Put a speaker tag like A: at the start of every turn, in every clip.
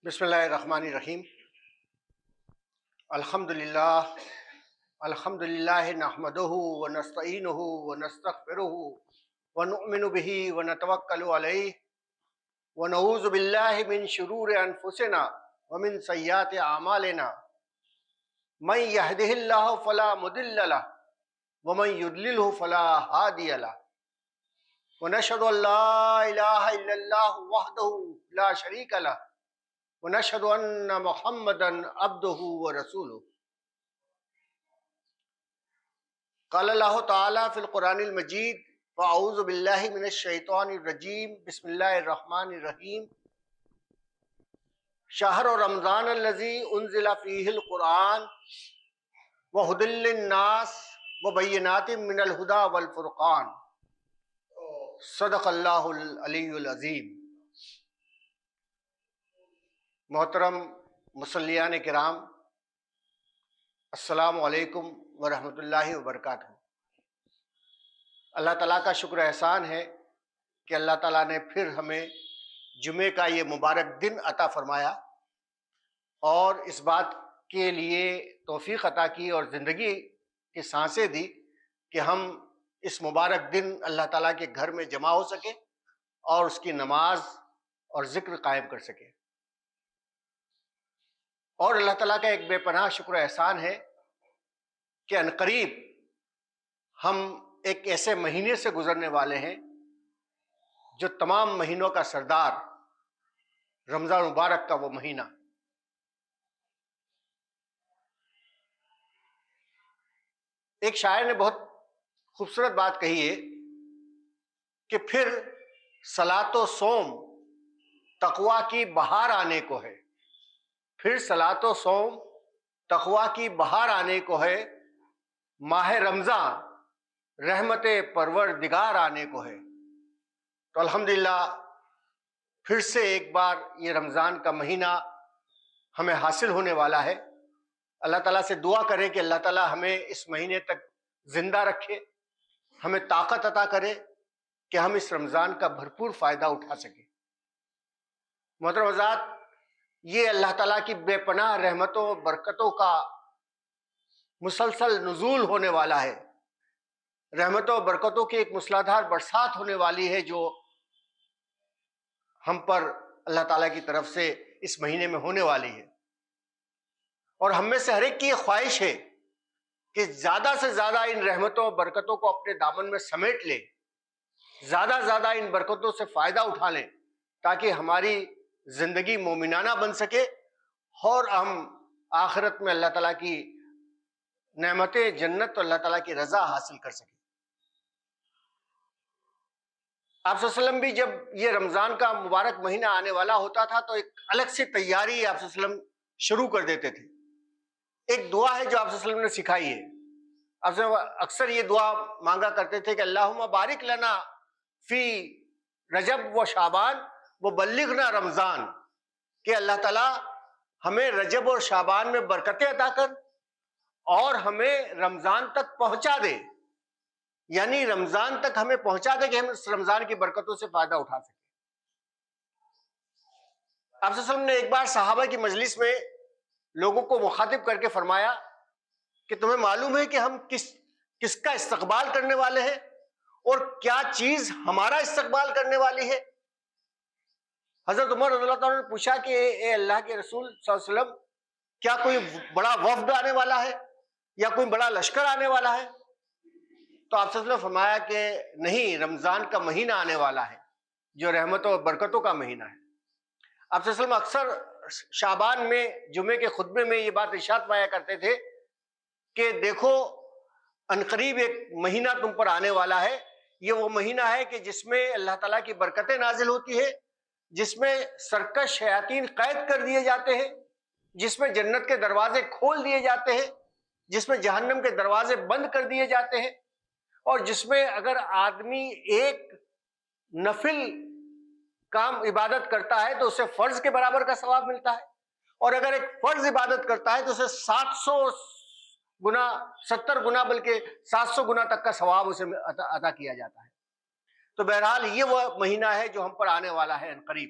A: بسم اللہ الرحمن الرحیم۔ الحمدللہ نحمدہ ونستعینہ ونستغفرہ ونؤمن بہ ونتوکل علیہ ونعوذ باللہ من شرور انفسنا ومن سیئات اعمالنا من یہدہ اللہ فلا مضل لہ ومن یضللہ فلا ہادی لہ ونشہد ان لا الہ الا اللہ وحدہ لا شریک لہ ونشهد أن محمدا عبده ورسوله۔ قال الله تعالى في القرآن المجيد وأعوذ بالله من الشيطان الرجيم بسم الله الرحمن الرحيم شهر رمضان الذي أنزل فيه القرآن وهدى للناس وبينات من الهدى والفرقان صدق الله العلي العظيم۔ محترم مصلیان کرام، السلام علیکم ورحمۃ اللہ وبرکاتہ۔ اللہ تعالیٰ کا شکر احسان ہے کہ اللہ تعالیٰ نے پھر ہمیں جمعے کا یہ مبارک دن عطا فرمایا اور اس بات کے لیے توفیق عطا کی اور زندگی کی سانسیں دی کہ ہم اس مبارک دن اللہ تعالیٰ کے گھر میں جمع ہو سکے اور اس کی نماز اور ذکر قائم کر سکے۔ اور اللہ تعالیٰ کا ایک بے پناہ شکر احسان ہے کہ عنقریب ہم ایک ایسے مہینے سے گزرنے والے ہیں جو تمام مہینوں کا سردار، رمضان مبارک کا وہ مہینہ۔ ایک شاعر نے بہت خوبصورت بات کہی ہے کہ پھر صلاۃ و صوم تقویٰ کی بہار آنے کو ہے، پھر صلاۃ و صوم تقویٰ کی بہار آنے کو ہے، ماہ رمضان رحمت پروردگار آنے کو ہے۔ تو الحمدللہ پھر سے ایک بار یہ رمضان کا مہینہ ہمیں حاصل ہونے والا ہے۔ اللہ تعالیٰ سے دعا کریں کہ اللہ تعالیٰ ہمیں اس مہینے تک زندہ رکھے، ہمیں طاقت عطا کرے کہ ہم اس رمضان کا بھرپور فائدہ اٹھا سکیں۔ محترم حضرات، یہ اللہ تعالیٰ کی بے پناہ رحمتوں و برکتوں کا مسلسل نزول ہونے والا ہے، رحمتوں و برکتوں کی ایک مسلادھار برسات ہونے والی ہے جو ہم پر اللہ تعالیٰ کی طرف سے اس مہینے میں ہونے والی ہے۔ اور ہم میں سے ہر ایک کی یہ خواہش ہے کہ زیادہ سے زیادہ ان رحمتوں و برکتوں کو اپنے دامن میں سمیٹ لیں، زیادہ زیادہ ان برکتوں سے فائدہ اٹھا لیں تاکہ ہماری زندگی مومنانہ بن سکے اور ہم آخرت میں اللہ تعالیٰ کی نعمت جنت اور اللہ تعالیٰ کی رضا حاصل کر سکیں۔ آپ صلی اللہ علیہ وسلم بھی جب یہ رمضان کا مبارک مہینہ آنے والا ہوتا تھا تو ایک الگ سے تیاری آپ صلی اللہ علیہ وسلم شروع کر دیتے تھے۔ ایک دعا ہے جو آپ صلی اللہ علیہ وسلم نے سکھائی ہے۔ آپ صلی اللہ علیہ وسلم اکثر یہ دعا مانگا کرتے تھے کہ اللہم بارک لنا فی رجب و شعبان وبلغنا رمضان، کہ اللہ تعالیٰ ہمیں رجب اور شعبان میں برکتیں عطا کر اور ہمیں رمضان تک پہنچا دے، یعنی رمضان تک ہمیں پہنچا دے کہ ہم اس رمضان کی برکتوں سے فائدہ اٹھا سکیں۔ آپ صلی اللہ علیہ وسلم نے ایک بار صحابہ کی مجلس میں لوگوں کو مخاطب کر کے فرمایا کہ تمہیں معلوم ہے کہ ہم کس کا استقبال کرنے والے ہیں اور کیا چیز ہمارا استقبال کرنے والی ہے؟ حضرت عمر رضی اللہ تعالیٰ نے پوچھا کہ اے اللہ کے رسول صلی اللہ علیہ وسلم، کیا کوئی بڑا وفد آنے والا ہے یا کوئی بڑا لشکر آنے والا ہے؟ تو آپ صلی اللہ علیہ وسلم نے فرمایا کہ نہیں، رمضان کا مہینہ آنے والا ہے جو رحمتوں اور برکتوں کا مہینہ ہے۔ آپ صلی اللہ علیہ وسلم اکثر شعبان میں جمعے کے خطبے میں یہ بات ارشاد فرمایا کرتے تھے کہ دیکھو عنقریب ایک مہینہ تم پر آنے والا ہے، یہ وہ مہینہ ہے کہ جس میں اللہ تعالیٰ کی برکتیں نازل ہوتی ہے، جس میں سرکش شیاطین قید کر دیے جاتے ہیں، جس میں جنت کے دروازے کھول دیے جاتے ہیں، جس میں جہنم کے دروازے بند کر دیے جاتے ہیں، اور جس میں اگر آدمی ایک نفل کام عبادت کرتا ہے تو اسے فرض کے برابر کا ثواب ملتا ہے، اور اگر ایک فرض عبادت کرتا ہے تو اسے 70 گنا بلکہ 700 گنا تک کا ثواب اسے عطا کیا جاتا ہے۔ تو بہرحال یہ وہ مہینہ ہے جو ہم پر آنے والا ہے عنقریب۔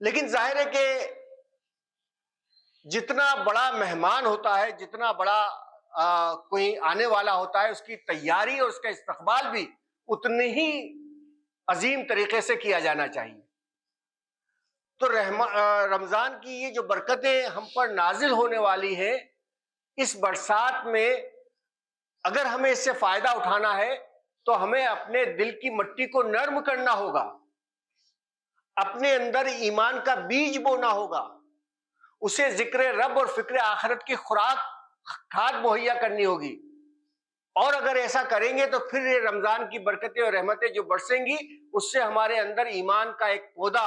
A: لیکن ظاہر ہے کہ جتنا بڑا مہمان ہوتا ہے، جتنا بڑا کوئی آنے والا ہوتا ہے، اس کی تیاری اور اس کا استقبال بھی اتنے ہی عظیم طریقے سے کیا جانا چاہیے۔ تو رمضان کی یہ جو برکتیں ہم پر نازل ہونے والی ہیں، اس برسات میں اگر ہمیں اس سے فائدہ اٹھانا ہے تو ہمیں اپنے دل کی مٹی کو نرم کرنا ہوگا، اپنے اندر ایمان کا بیج بونا ہوگا، اسے ذکر رب اور فکر آخرت کی خوراک کھاد مہیا کرنی ہوگی۔ اور اگر ایسا کریں گے تو پھر یہ رمضان کی برکتیں اور رحمتیں جو برسیں گی، اس سے ہمارے اندر ایمان کا ایک پودا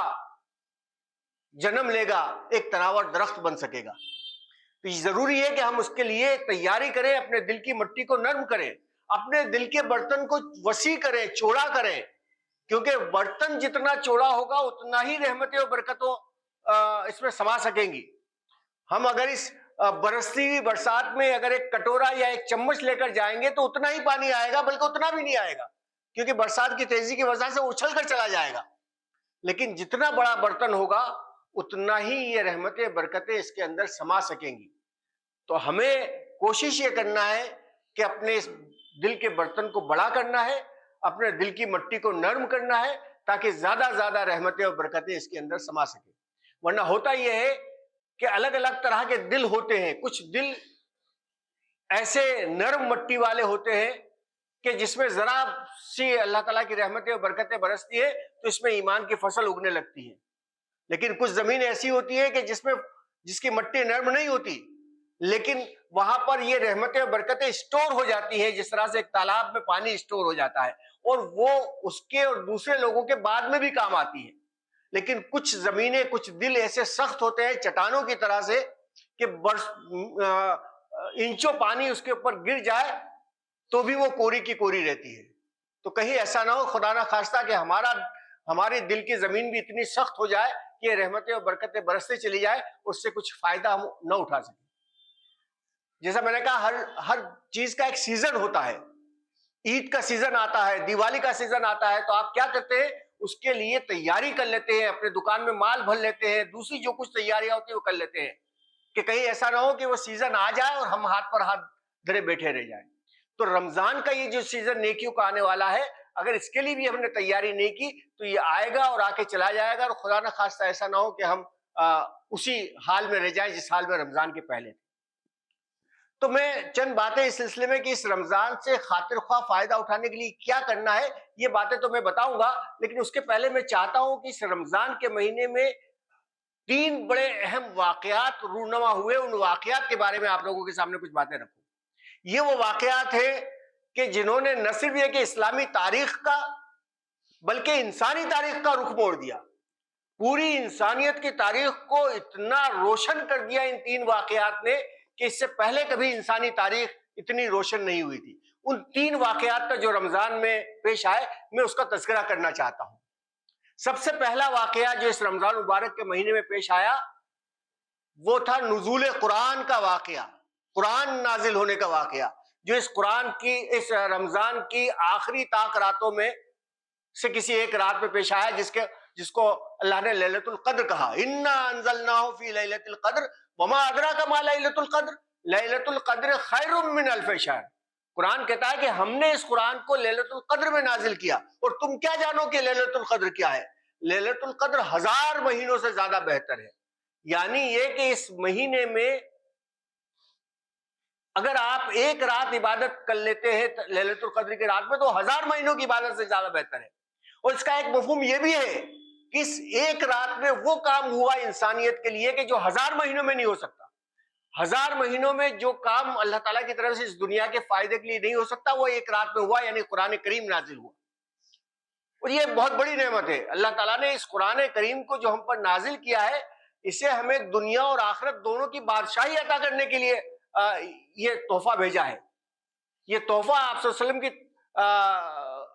A: جنم لے گا، ایک تناور درخت بن سکے گا۔ تو یہ ضروری ہے کہ ہم اس کے لیے تیاری کریں، اپنے دل کی مٹی کو نرم کریں، اپنے دل کے برتن کو وسیع کریں، چوڑا کریں، کیونکہ برتن جتنا چوڑا ہوگا اتنا ہی رحمتیں اور برکتوں اس میں سما سکیں گی۔ ہم اگر اس برستی ہوئی برسات میں اگر ایک کٹورا یا ایک چمچ لے کر جائیں گے تو اتنا ہی پانی آئے گا، بلکہ اتنا بھی نہیں آئے گا، کیونکہ برسات کی تیزی کی وجہ سے اچھل کر چلا جائے گا۔ لیکن جتنا بڑا برتن ہوگا اتنا ہی یہ رحمتیں برکتیں اس کے اندر سما سکیں گی۔ تو ہمیں کوشش یہ کرنا ہے کہ اپنے اس دل کے برتن کو بڑا کرنا ہے، اپنے دل کی مٹی کو نرم کرنا ہے، تاکہ زیادہ زیادہ رحمتیں اور برکتیں اس کے اندر سما سکیں۔ ورنہ ہوتا یہ ہے کہ الگ الگ طرح کے دل ہوتے ہیں، کچھ دل ایسے نرم مٹی والے ہوتے ہیں کہ جس میں ذرا سی اللہ تعالیٰ کی رحمتیں اور برکتیں برستی ہے تو اس میں ایمان کی فصل اگنے لگتی ہے۔ لیکن کچھ زمین ایسی ہوتی ہے کہ جس کی مٹی نرم نہیں ہوتی، لیکن وہاں پر یہ رحمتیں اور برکتیں اسٹور ہو جاتی ہیں، جس طرح سے ایک تالاب میں پانی اسٹور ہو جاتا ہے، اور وہ اس کے اور دوسرے لوگوں کے بعد میں بھی کام آتی ہے۔ لیکن کچھ زمینیں، کچھ دل ایسے سخت ہوتے ہیں چٹانوں کی طرح سے کہ انچوں پانی اس کے اوپر گر جائے تو بھی وہ کوری کی کوری رہتی ہے۔ تو کہیں ایسا نہ ہو خدا نہ خواستہ کہ ہمارے دل کی زمین بھی اتنی سخت ہو جائے کہ رحمتیں اور برکتیں برستے چلی جائے، اس سے کچھ فائدہ ہم نہ اٹھا سکیں۔ جیسا میں نے کہا، ہر چیز کا ایک سیزن ہوتا ہے۔ عید کا سیزن آتا ہے، دیوالی کا سیزن آتا ہے، تو آپ کیا کرتے ہیں؟ اس کے لیے تیاری کر لیتے ہیں، اپنے دکان میں مال بھر لیتے ہیں، دوسری جو کچھ تیاریاں ہوتی ہیں وہ کر لیتے ہیں کہ کہیں ایسا نہ ہو کہ وہ سیزن آ جائے اور ہم ہاتھ پر ہاتھ دھرے بیٹھے رہ جائیں۔ تو رمضان کا یہ جو سیزن نیکیوں کا آنے والا ہے، اگر اس کے لیے بھی ہم نے تیاری نہیں کی تو یہ آئے گا اور آ کے چلا جائے گا، اور خدا نہ خواستہ ایسا نہ ہو کہ ہم اسی حال میں رہ جائیں جس حال میں رمضان کے پہلے تھے۔ تو میں چند باتیں اس سلسلے میں کہ اس رمضان سے خاطر خواہ فائدہ اٹھانے کے لیے کیا کرنا ہے، یہ باتیں تو میں بتاؤں گا، لیکن اس کے پہلے میں چاہتا ہوں کہ اس رمضان کے مہینے میں 3 بڑے اہم واقعات رونما ہوئے، ان واقعات کے بارے میں آپ لوگوں کے سامنے کچھ باتیں رکھوں۔ یہ وہ واقعات ہیں کہ جنہوں نے نہ صرف یہ کہ اسلامی تاریخ کا بلکہ انسانی تاریخ کا رخ موڑ دیا، پوری انسانیت کی تاریخ کو اتنا روشن کر دیا ان 3 واقعات نے کہ اس سے پہلے کبھی انسانی تاریخ اتنی روشن نہیں ہوئی تھی۔ ان 3 واقعات کا جو رمضان میں پیش آئے، میں اس کا تذکرہ کرنا چاہتا ہوں۔ سب سے پہلا واقعہ جو اس رمضان مبارک کے مہینے میں پیش آیا وہ تھا نزول قرآن کا واقعہ، قرآن نازل ہونے کا واقعہ، جو اس رمضان کی آخری طاق راتوں میں سے کسی ایک رات میں پیش آیا، جس کو اللہ نے لیلۃ القدر کہا۔ انا انزلناہ فی لیلۃ القدر وما ادراک ما لیلۃ القدر لیلۃ القدر خیر من الف شہر۔ قرآن کہتا ہے کہ ہم نے اس قرآن کو لیلۃ القدر میں نازل کیا، اور تم کیا جانو کہ لیلۃ القدر کیا ہے؟ لیلۃ القدر 1000 مہینوں سے زیادہ بہتر ہے۔ یعنی یہ کہ اس مہینے میں اگر آپ ایک رات عبادت کر لیتے ہیں لیلۃ القدر کی رات میں، تو 1000 مہینوں کی عبادت سے زیادہ بہتر ہے۔ اور اس کا ایک مفہوم یہ بھی ہے کہ اس ایک رات میں وہ کام ہوا انسانیت کے لیے کہ جو 1000 مہینوں میں نہیں ہو سکتا۔ 1000 مہینوں میں جو کام اللہ تعالیٰ کی طرف سے اس دنیا کے فائدے کے لیے نہیں ہو سکتا، وہ ایک رات میں ہوا، یعنی قرآن کریم نازل ہوا۔ اور یہ بہت بڑی نعمت ہے۔ اللہ تعالیٰ نے اس قرآن کریم کو جو ہم پر نازل کیا ہے، اسے ہمیں دنیا اور آخرت دونوں کی بادشاہی عطا کرنے کے لیے یہ تحفہ بھیجا ہے۔ یہ تحفہ آپ صلی اللہ علیہ وسلم کی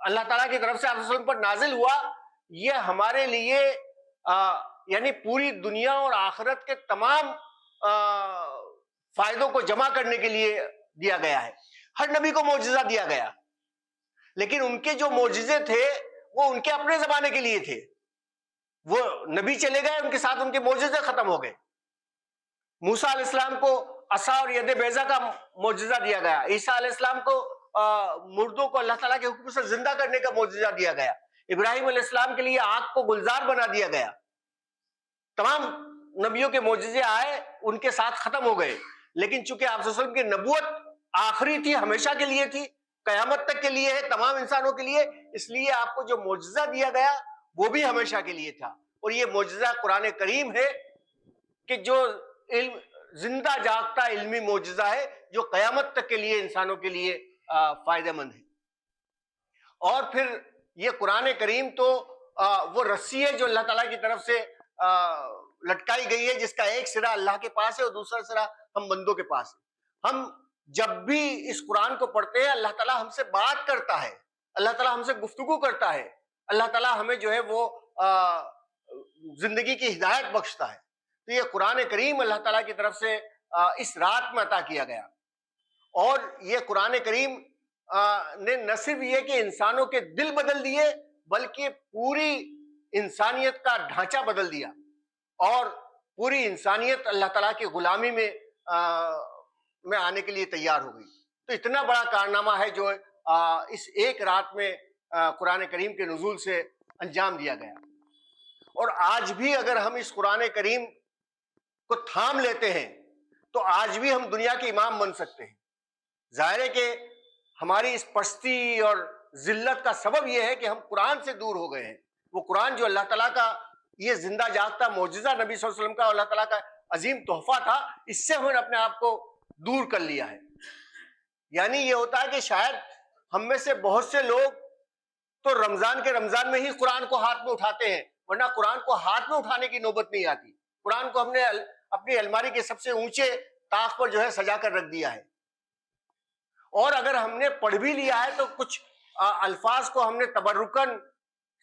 A: اللہ تعالیٰ کی طرف سے آپ صلی اللہ علیہ وسلم پر نازل ہوا، یہ ہمارے لیے یعنی پوری دنیا اور آخرت کے تمام فائدوں کو جمع کرنے کے لیے دیا گیا ہے۔ ہر نبی کو معجزہ دیا گیا، لیکن ان کے جو معجزے تھے وہ ان کے اپنے زمانے کے لیے تھے۔ وہ نبی چلے گئے، ان کے ساتھ ان کے معجزے ختم ہو گئے، موسیٰ علیہ السلام کو عصا اور ید بیضا کا معجزہ دیا گیا. عیسیٰ علیہ السلام کو مردوں کو اللہ تعالیٰ کے حکم سے زندہ کرنے کا معجزہ دیا گیا. ابراہیم علیہ السلام کے لیے آگ کو گلزار بنا دیا گیا. تمام نبیوں کے معجزے آئے, ان کے ساتھ ختم ہو گئے, لیکن چونکہ آپ صلی اللہ علیہ وسلم کی نبوت آخری تھی, ہمیشہ کے لیے تھی, قیامت تک کے لیے ہے, تمام انسانوں کے لیے, اس لیے آپ کو جو معجزہ دیا گیا وہ بھی ہمیشہ کے لیے تھا. اور یہ معجزہ قرآن کریم ہے کہ جو علم زندہ جاگتا علمی معجزہ ہے جو قیامت تک کے لیے انسانوں کے لیے فائدہ مند ہے. اور پھر یہ قرآن کریم تو وہ رسی ہے جو اللہ تعالیٰ کی طرف سے لٹکائی گئی ہے, جس کا ایک سرا اللہ کے پاس ہے اور دوسرا سرا ہم بندوں کے پاس ہے. ہم جب بھی اس قرآن کو پڑھتے ہیں اللہ تعالیٰ ہم سے بات کرتا ہے, اللہ تعالیٰ ہم سے گفتگو کرتا ہے, اللہ تعالیٰ ہمیں جو ہے وہ زندگی کی ہدایت بخشتا ہے. تو یہ قرآن کریم اللہ تعالیٰ کی طرف سے اس رات میں عطا کیا گیا. اور یہ قرآن کریم نے نہ صرف یہ کہ انسانوں کے دل بدل دیے بلکہ پوری انسانیت کا ڈھانچہ بدل دیا اور پوری انسانیت اللہ تعالیٰ کی غلامی میں آنے کے لیے تیار ہو گئی. تو اتنا بڑا کارنامہ ہے جو اس ایک رات میں قرآن کریم کے نزول سے انجام دیا گیا. اور آج بھی اگر ہم اس قرآن کریم کو تھام لیتے ہیں تو آج بھی ہم دنیا کے امام بن سکتے ہیں. ظاہر ہے کہ ہماری اس پستی اور ذلت کا سبب یہ ہے کہ ہم قرآن سے دور ہو گئے ہیں. وہ قرآن جو اللہ تعالیٰ کا یہ زندہ جاگتا معجزہ نبی صلی اللہ علیہ وسلم کا اللہ تعالیٰ کا عظیم تحفہ تھا, اس سے ہم نے اپنے آپ کو دور کر لیا ہے. یعنی یہ ہوتا ہے کہ شاید ہم میں سے بہت سے لوگ تو رمضان کے رمضان میں ہی قرآن کو ہاتھ میں اٹھاتے ہیں, ورنہ قرآن کو ہاتھ میں اٹھانے کی نوبت نہیں آتی. قرآن کو ہم نے اپنی الماری کے سب سے اونچے طاق پر جو ہے سجا کر رکھ دیا ہے. اور اگر ہم نے پڑھ بھی لیا ہے تو کچھ الفاظ کو ہم نے تبرکن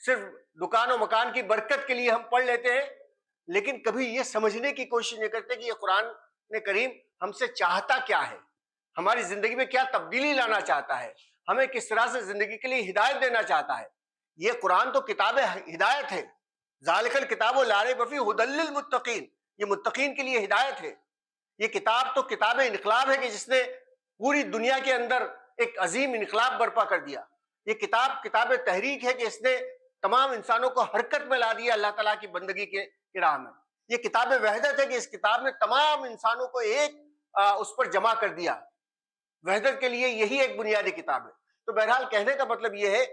A: صرف دکان و مکان کی برکت کے لیے ہم پڑھ لیتے ہیں, لیکن کبھی یہ سمجھنے کی کوشش نہیں کرتے کہ یہ قرآن کریم ہم سے چاہتا کیا ہے, ہماری زندگی میں کیا تبدیلی لانا چاہتا ہے, ہمیں کس طرح سے زندگی کے لیے ہدایت دینا چاہتا ہے. یہ قرآن تو کتاب ہدایت ہے. ذالک الکتاب لا ریب فیہ ھدی للمتقین, یہ متقین کے لیے ہدایت ہے. یہ کتاب تو کتاب انقلاب ہے کہ جس نے پوری دنیا کے اندر ایک عظیم انقلاب برپا کر دیا. یہ کتاب تحریک ہے کہ اس نے تمام انسانوں کو حرکت میں لا دیا اللہ تعالیٰ کی بندگی کے راہ میں. یہ کتاب وحدت ہے کہ اس کتاب نے تمام انسانوں کو ایک اس پر جمع کر دیا. وحدت کے لیے یہی ایک بنیادی کتاب ہے. تو بہرحال کہنے کا مطلب یہ ہے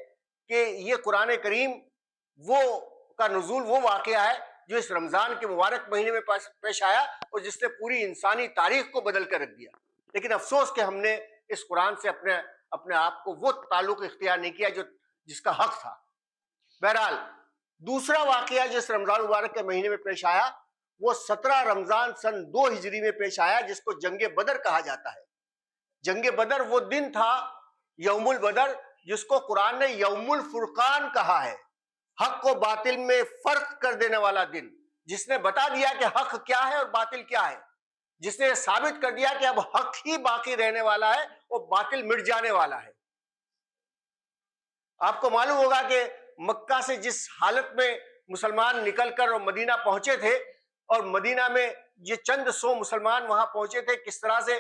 A: کہ یہ قرآن کریم وہ کا نزول وہ واقعہ ہے جو اس رمضان کے مبارک مہینے میں پیش آیا اور جس نے پوری انسانی تاریخ کو بدل کر رکھ دیا. لیکن افسوس کہ ہم نے اس قرآن سے اپنے آپ کو وہ تعلق اختیار نہیں کیا جس کا حق تھا. بہرحال دوسرا واقعہ جو اس رمضان مبارک کے مہینے میں پیش آیا وہ 17 رمضان سن 2 ہجری میں پیش آیا, جس کو جنگ بدر کہا جاتا ہے. جنگ بدر وہ دن تھا یوم البدر جس کو قرآن نے یوم الفرقان کہا ہے, حق و باطل میں فرق کر دینے والا دن, جس نے بتا دیا کہ حق کیا ہے اور باطل کیا ہے, جس نے ثابت کر دیا کہ اب حق ہی باقی رہنے والا ہے اور باطل مٹ جانے والا ہے. آپ کو معلوم ہوگا کہ مکہ سے جس حالت میں مسلمان نکل کر اور مدینہ پہنچے تھے, اور مدینہ میں یہ چند سو مسلمان وہاں پہنچے تھے, کس طرح سے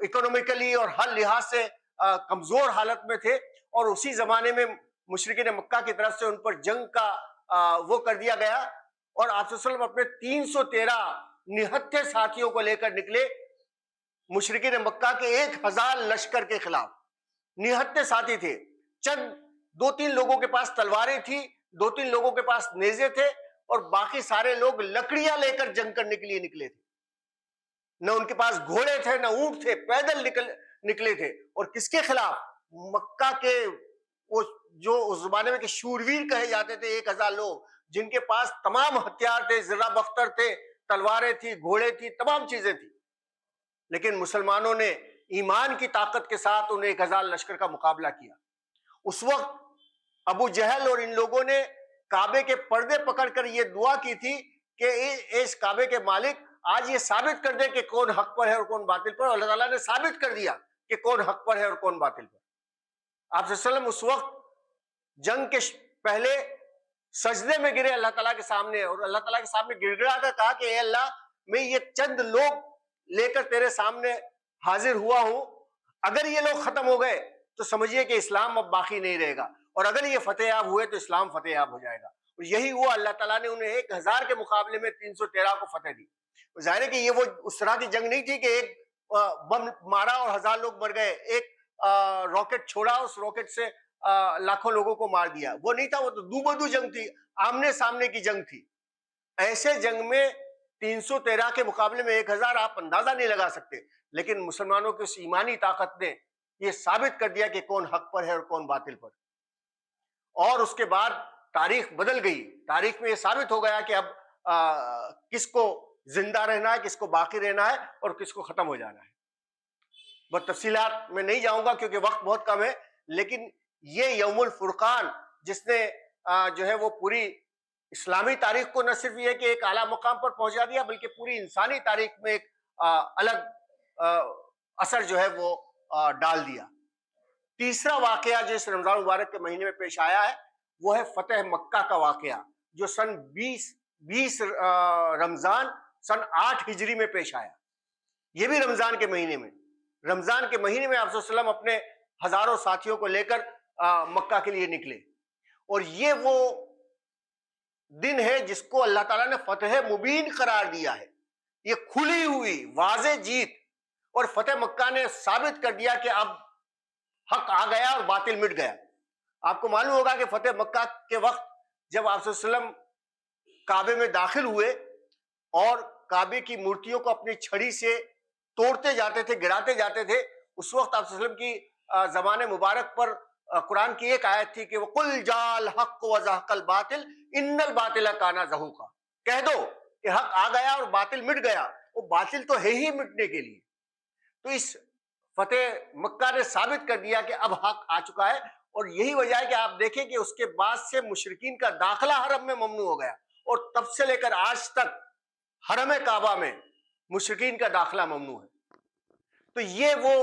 A: اکنومیکلی اور ہر لحاظ سے کمزور حالت میں تھے, اور اسی زمانے میں مشرکین مکہ کی طرف سے ان پر جنگ کا وہ کر دیا گیا, اور آپ صلی اللہ علیہ وسلم اپنے 313 نہتے ساتھیوں کو لے کر نکلے مشرکین مکہ کے 1000 لشکر کے خلاف. نہتے ساتھی تھے, چند 2-3 لوگوں کے پاس تلواریں تھی, 2-3 لوگوں کے پاس نیزے تھے, اور باقی سارے لوگ لکڑیاں لے کر جنگ کرنے کے لیے نکلے تھے. نہ ان کے پاس گھوڑے تھے نہ اونٹ تھے, پیدل نکلے تھے. اور کس کے خلاف؟ مکہ کے وہ جو اس زمانے میں کہ شورویر کہے جاتے تھے 1000 لوگ, جن کے پاس تمام ہتھیار تھے, زرہ بختر تھے, تلواریں تھی, گھوڑے تھی, تمام چیزیں تھی. لیکن مسلمانوں نے ایمان کی طاقت کے ساتھ ان 1000 لشکر کا مقابلہ کیا. اس وقت ابو جہل اور ان لوگوں نے کعبے کے پردے پکڑ کر یہ دعا کی تھی کہ اس کعبے کے مالک آج یہ ثابت کر دے کہ کون حق پر ہے اور کون باطل پر. اللہ تعالیٰ نے ثابت کر دیا کہ کون حق پر ہے اور کون باطل پر. آپ صلی اللہ علیہ وسلم اس وقت جنگ کے پہلے سجدے میں گرے اللہ تعالیٰ کے سامنے, اور اللہ تعالیٰ کے سامنے گر گڑا کر کہا کہ اے اللہ, میں یہ چند لوگ لے کر تیرے سامنے حاضر ہوا ہوں، اگر یہ لوگ ختم ہو گئے تو سمجھیے کہ اسلام اب باقی نہیں رہے گا، اور اگر یہ فتح یاب ہوئے تو اسلام فتح یاب ہو جائے گا۔ اور یہی ہوا، اللہ تعالیٰ نے انہیں 1000 کے مقابلے میں 313 کو فتح دی۔ ظاہر ہے کہ یہ وہ اس طرح کی جنگ نہیں تھی کہ ایک بم مارا اور 1000 لوگ مر گئے، ایک راکٹ چھوڑا، اس راکٹ سے لاکھوں لوگوں کو مار دیا، وہ نہیں تھا، وہ تو دو بدو جنگ تھی، آمنے سامنے کی جنگ تھی۔ ایسے جنگ میں 313 کے مقابلے میں 1000 آپ اندازہ نہیں لگا سکتے، لیکن مسلمانوں کی اس ایمانی طاقت نے یہ ثابت کر دیا کہ کون حق پر ہے اور کون باطل پر۔ اور اس کے بعد تاریخ بدل گئی، تاریخ میں یہ ثابت ہو گیا کہ اب کس کو زندہ رہنا ہے، کس کو باقی رہنا ہے، اور کس کو ختم ہو جانا ہے۔ بس تفصیلات میں نہیں جاؤں گا کیونکہ وقت بہت کم ہے، لیکن یہ یوم الفرقان جس نے جو ہے وہ پوری اسلامی تاریخ کو نہ صرف یہ کہ ایک اعلیٰ مقام پر پہنچا دیا، بلکہ پوری انسانی تاریخ میں ایک الگ اثر جو ہے وہ ڈال دیا۔ تیسرا واقعہ جو اس رمضان مبارک کے مہینے میں پیش آیا ہے وہ ہے فتح مکہ کا واقعہ، جو سن 20 رمضان سن 8 ہجری میں پیش آیا۔ یہ بھی رمضان کے مہینے میں، رمضان کے مہینے میں آپ صلی اللہ علیہ وسلم اپنے ہزاروں ساتھیوں کو لے کر مکہ کے لیے نکلے، اور یہ وہ دن ہے جس کو اللہ تعالیٰ نے فتح مبین قرار دیا ہے۔ یہ کھلی ہوئی واضح جیت، اور فتح مکہ نے ثابت کر دیا کہ اب حق آ گیا اور باطل مٹ گیا۔ آپ کو معلوم ہوگا کہ فتح مکہ کے وقت جب آپ صلی اللہ علیہ وسلم کعبے میں داخل ہوئے اور کعبے کی مورتیوں کو اپنی چھڑی سے توڑتے جاتے تھے، گراتے جاتے تھے، اس وقت آپ صلی اللہ علیہ وسلم کی زبان مبارک پر قرآن کی ایک آیت تھی کہ وَقُلْ جَاءَ الْحَقُّ وَزَهَقَ الْبَاطِلُ إِنَّ الْبَاطِلَ كَانَ زَهُوقًا، کہہ دو کہ حق آ گیا اور باطل مٹ گیا، وہ باطل تو ہے ہی مٹنے کے لیے۔ تو اس فتح مکہ نے ثابت کر دیا کہ اب حق آ چکا ہے، اور یہی وجہ ہے کہ آپ دیکھیں کہ اس کے بعد سے مشرکین کا داخلہ حرم میں ممنوع ہو گیا، اور تب سے لے کر آج تک حرم کعبہ میں مشرکین کا داخلہ ممنوع ہے۔ تو یہ وہ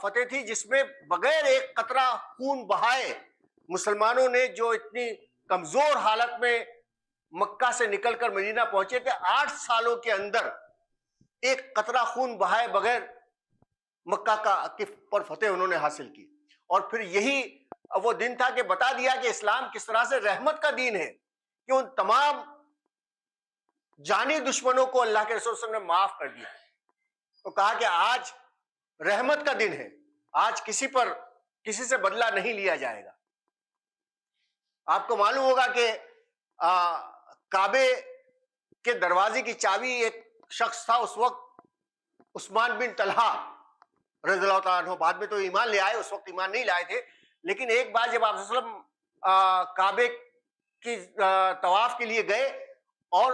A: فتح تھی جس میں بغیر ایک قطرہ خون بہائے مسلمانوں نے، جو اتنی کمزور حالت میں مکہ سے نکل کر مدینہ پہنچے تھے، 8 سالوں کے اندر ایک قطرہ خون بہائے بغیر مکہ کا پر فتح انہوں نے حاصل کی۔ اور پھر یہی وہ دن تھا کہ بتا دیا کہ اسلام کس طرح سے رحمت کا دین ہے، کہ ان تمام جانی دشمنوں کو اللہ کے رسول صلی اللہ علیہ وسلم نے معاف کر دیا، تو کہا کہ آج رحمت کا دن ہے، آج کسی سے بدلہ نہیں لیا جائے گا۔ آپ کو معلوم ہوگا کہ کعبے کے دروازے کی چابی ایک شخص تھا اس وقت، عثمان بن طلحہ رضی اللہ تعالیٰ عنہ، بعد میں تو ایمان لے آئے، اس وقت ایمان نہیں لائے تھے، لیکن ایک بار جب آپ صلی اللہ علیہ وسلم کعبے کی طواف کے لیے گئے اور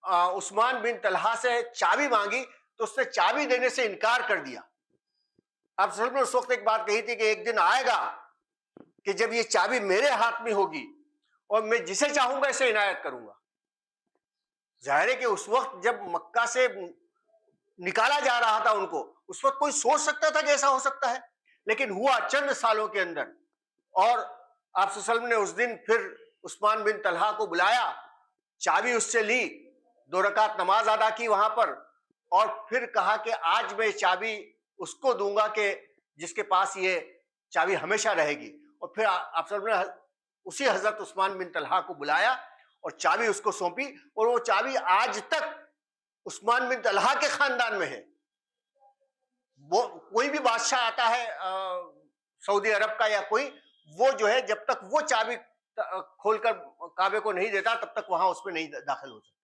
A: عثمان بن طلحہ سے چابی مانگی تو اس نے چابی دینے سے انکار کر دیا۔ آپ صلی اللہ علیہ وسلم نے اس وقت ایک بات کہی تھی کہ ایک دن آئے گا کہ جب یہ چابی میرے ہاتھ میں ہوگی اور میں جسے چاہوں گا اسے عنایت کروں گا۔ ظاہر ہے کہ اس وقت جب مکہ سے نکالا جا رہا تھا ان کو، اس وقت کوئی سوچ سکتا تھا کہ ایسا ہو سکتا ہے، لیکن ہوا چند سالوں کے اندر۔ اور آپ صلی اللہ علیہ وسلم نے اس دن پھر عثمان بن طلحہ کو بلایا، چابی اس سے لی، 2 رکعت نماز ادا کی وہاں پر، اور پھر کہا کہ آج میں چابی اس کو دوں گا کہ جس کے پاس یہ چابی ہمیشہ رہے گی۔ اور پھر آپ صلی اللہ علیہ وسلم نے اسی حضرت عثمان بن طلحہ کو بلایا اور چابی اس کو سونپی، اور وہ چابی آج تک عثمان بن طلحہ کے خاندان میں ہے۔ کوئی بھی بادشاہ آتا ہے سعودی عرب کا یا کوئی، وہ جو ہے جب تک وہ چابی کھول کر کعبے کو نہیں دیتا تب تک وہاں اس میں نہیں داخل ہو سکتا،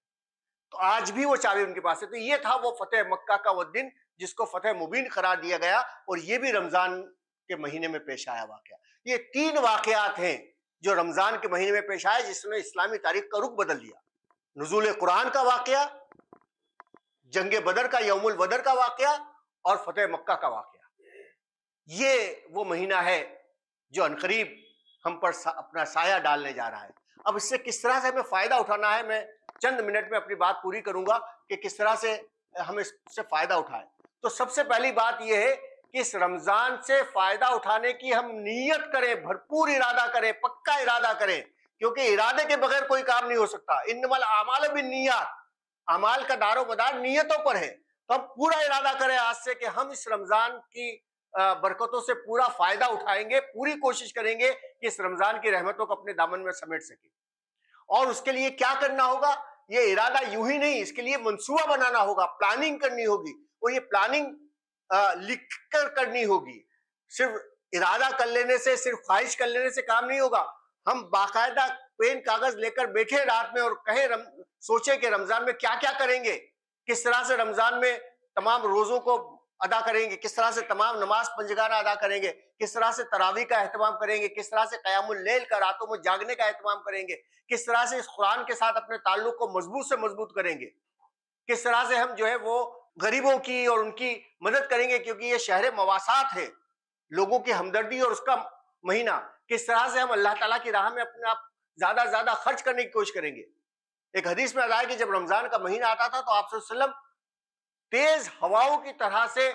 A: تو آج بھی وہ چابی ان کے پاس ہے۔ تو یہ تھا وہ فتح مکہ کا وہ دن جس کو فتح مبین قرار دیا گیا، اور یہ بھی رمضان کے مہینے میں پیش آیا واقعہ۔ یہ 3 واقعات ہیں جو رمضان کے مہینے میں پیش آئے جس نے اسلامی تاریخ کا رخ بدل دیا: نزول قرآن کا واقعہ، جنگ بدر کا، یوم البدر کا واقعہ، اور فتح مکہ کا واقعہ۔ یہ وہ مہینہ ہے جو عنقریب ہم پر اپنا سایہ ڈالنے جا رہا ہے۔ اب اس سے کس طرح سے ہمیں فائدہ اٹھانا ہے، میں چند منٹ میں اپنی بات پوری کروں گا کہ کس طرح سے ہم اس سے فائدہ اٹھائیں۔ تو سب سے پہلی بات یہ ہے کہ اس رمضان سے فائدہ اٹھانے کی ہم نیت کریں، بھرپور ارادہ کریں، پکا ارادہ کریں، کیونکہ ارادے کے بغیر کوئی کام نہیں ہو سکتا۔ انما الاعمال بالنیات، اعمال کا دار و مدار نیتوں پر ہے. تو ہم پورا ارادہ کریں آج سے کہ ہم اس رمضان کی برکتوں سے پورا فائدہ اٹھائیں گے, پوری کوشش کریں گے کہ اس رمضان کی رحمتوں کو اپنے دامن میں سمیٹ سکیں. اور اس کے لیے کیا کرنا ہوگا؟ یہ ارادہ یوں ہی نہیں, اس کے لیے منصوبہ بنانا ہوگا, پلاننگ کرنی ہوگی, اور یہ پلاننگ لکھ کر کرنی ہوگی. صرف ارادہ کر لینے سے, صرف خواہش کر لینے سے کام نہیں ہوگا. ہم باقاعدہ پین کاغذ لے کر بیٹھے رات میں اور سوچیں کہ رمضان میں کیا کیا کریں گے, کس طرح سے رمضان میں تمام روزوں کو ادا کریں گے, کس طرح سے تمام نماز پنجگانہ ادا کریں گے, کس طرح سے تراویح کا اہتمام کریں گے, کس طرح سے قیام اللیل کا راتوں میں جاگنے کا اہتمام کریں گے, کس طرح سے اس قرآن کے ساتھ اپنے تعلق کو مضبوط سے مضبوط کریں گے, کس طرح سے ہم جو ہے وہ غریبوں کی اور ان کی مدد کریں گے, کیونکہ یہ شہر مواسات ہے, لوگوں کی ہمدردی اور اس کا مہینہ. کس طرح سے ہم اللہ تعالیٰ کی راہ میں اپنے آپ زیادہ سے زیادہ خرچ کرنے کی کوشش کریں گے. ایک حدیث میں آتا ہے کہ جب رمضان کا مہینہ آتا تھا تو آپ صلی اللہ علیہ وسلم تیز ہواؤں کی طرح سے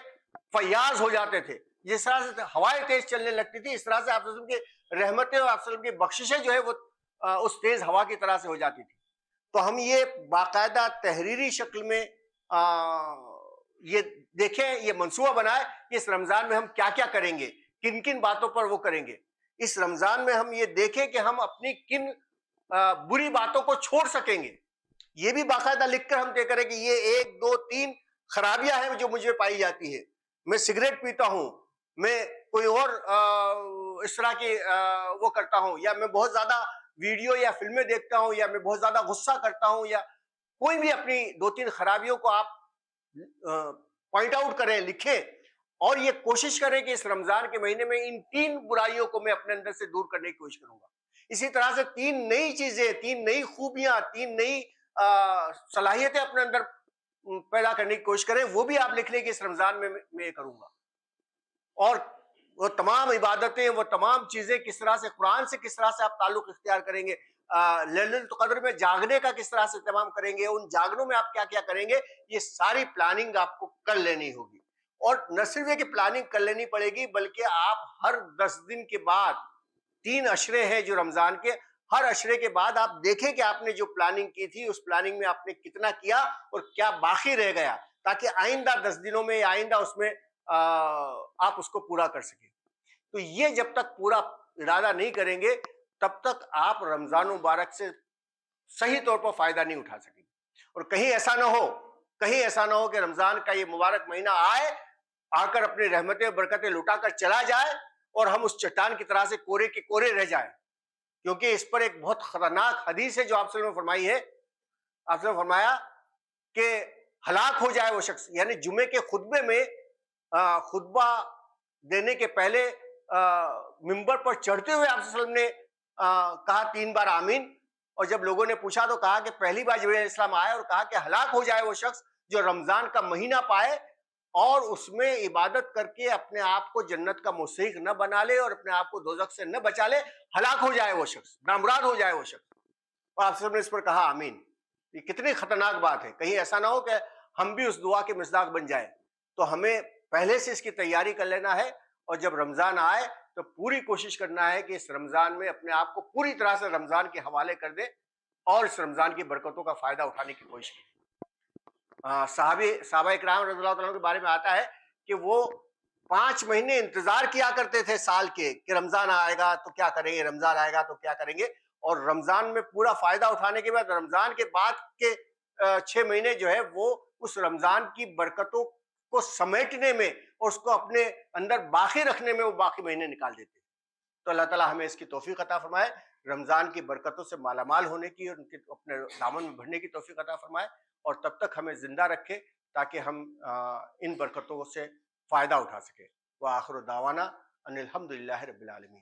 A: فیاض ہو جاتے تھے. جس طرح سے ہوائیں تیز چلنے لگتی تھی, اس طرح سے آپ صلی اللہ علیہ وسلم کی رحمتیں اور آپ صلی اللہ علیہ وسلم کی بخششیں جو ہے وہ اس تیز ہوا کی طرح سے ہو جاتی تھی. تو ہم یہ باقاعدہ تحریری شکل میں یہ دیکھیں, یہ منصوبہ بنائے کہ اس رمضان میں ہم کیا کیا کریں گے, کن کن باتوں پر وہ کریں گے. اس رمضان میں ہم یہ دیکھیں کہ ہم اپنی کن بری باتوں کو چھوڑ سکیں گے. یہ بھی باقاعدہ لکھ کر ہم طے کریں کہ یہ 1 2 3 خرابیاں ہیں جو مجھے پائی جاتی ہے. میں سگریٹ پیتا ہوں, میں کوئی اور اس طرح کی وہ کرتا ہوں, یا میں بہت زیادہ ویڈیو یا فلمیں دیکھتا ہوں, یا میں بہت زیادہ غصہ کرتا ہوں, یا کوئی بھی اپنی 2 3 خرابیوں کو آپ پوائنٹ آؤٹ کریں, لکھیں, اور یہ کوشش کریں کہ اس رمضان کے مہینے میں ان 3 برائیوں کو میں اپنے اندر سے دور کرنے کی کوشش کروں گا. اسی طرح سے 3 نئی چیزیں, 3 نئی خوبیاں, 3 نئی صلاحیتیں اپنے اندر پیدا کرنے کی کوشش کریں, وہ بھی آپ لکھ لیں کہ اس رمضان میں یہ کروں گا. اور وہ تمام عبادتیں, وہ تمام چیزیں کس طرح سے, قرآن سے کس طرح سے آپ تعلق اختیار کریں گے, لیلۃ القدر میں جاگنے کا کس طرح سے اہتمام کریں گے, ان جاگنوں میں آپ کیا کیا کریں گے, یہ ساری پلاننگ آپ کو کر لینی ہوگی. اور نہ صرف یہ کہ پلاننگ کر لینی پڑے گی, بلکہ آپ ہر 10 دن کے بعد 3 عشرے ہیں جو رمضان کے, ہر عشرے کے بعد آپ دیکھیں کہ آپ نے جو پلاننگ کی تھی اس پلاننگ میں آپ نے کتنا کیا اور کیا باقی رہ گیا, تاکہ آئندہ 10 دنوں میں یا آئندہ اس میں آپ اس کو پورا کر سکیں. تو یہ جب تک پورا ارادہ نہیں کریں گے تب تک آپ رمضان مبارک سے صحیح طور پر فائدہ نہیں اٹھا سکیں. اور کہیں ایسا نہ ہو کہ رمضان کا یہ مبارک مہینہ آئے, آ کر اپنی رحمتیں برکتیں لٹا کر چلا جائے اور ہم اس چٹان کی طرح سے کورے کے کورے رہ جائیں. کیونکہ اس پر ایک بہت خطرناک حدیث ہے جو آپ صلی اللہ علیہ وسلم نے فرمائی ہے. آپ نے فرمایا کہ ہلاک ہو جائے وہ شخص, یعنی جمعے کے خطبے میں خطبہ دینے کے پہلے منبر پر چڑھتے ہوئے آپ صلی اللہ علیہ وسلم نے کہا 3 بار آمین. اور جب لوگوں نے پوچھا تو کہا کہ پہلی بار جبرائیل علیہ السلام آئے اور کہا کہ ہلاک ہو جائے وہ شخص جو رمضان کا مہینہ پائے اور اس میں عبادت کر کے اپنے آپ کو جنت کا مستحق نہ بنا لے اور اپنے آپ کو دوزخ سے نہ بچا لے, ہلاک ہو جائے وہ شخص, نامراد ہو جائے وہ شخص. اور آپ نے اس پر کہا آمین. یہ کتنی خطرناک بات ہے. کہیں ایسا نہ ہو کہ ہم بھی اس دعا کے مصداق بن جائیں. تو ہمیں پہلے سے اس کی تیاری کر لینا ہے, اور جب رمضان آئے تو پوری کوشش کرنا ہے کہ اس رمضان میں اپنے آپ کو پوری طرح سے رمضان کے حوالے کر دے اور اس رمضان کی برکتوں کا فائدہ اٹھانے کی کوشش کی. صحابہ اکرام رضی اللہ تعالیٰ کے بارے میں آتا ہے کہ وہ 5 مہینے انتظار کیا کرتے تھے سال کے کہ رمضان آئے گا تو کیا کریں گے, رمضان آئے گا تو کیا کریں گے. اور رمضان میں پورا فائدہ اٹھانے کے بعد رمضان کے بعد کے 6 مہینے جو ہے وہ اس رمضان کی برکتوں کو سمیٹنے میں اور اس کو اپنے اندر باقی رکھنے میں وہ باقی مہینے نکال دیتے ہیں. تو اللہ تعالیٰ ہمیں اس کی توفیق عطا فرمائے, رمضان کی برکتوں سے مالا مال ہونے کی اور ان کے اپنے دامن میں بھرنے کی توفیق عطا فرمائے, اور تب تک ہمیں زندہ رکھے تاکہ ہم ان برکتوں سے فائدہ اٹھا سکیں. وآخر دعوانا ان الحمد للہ رب العالمین.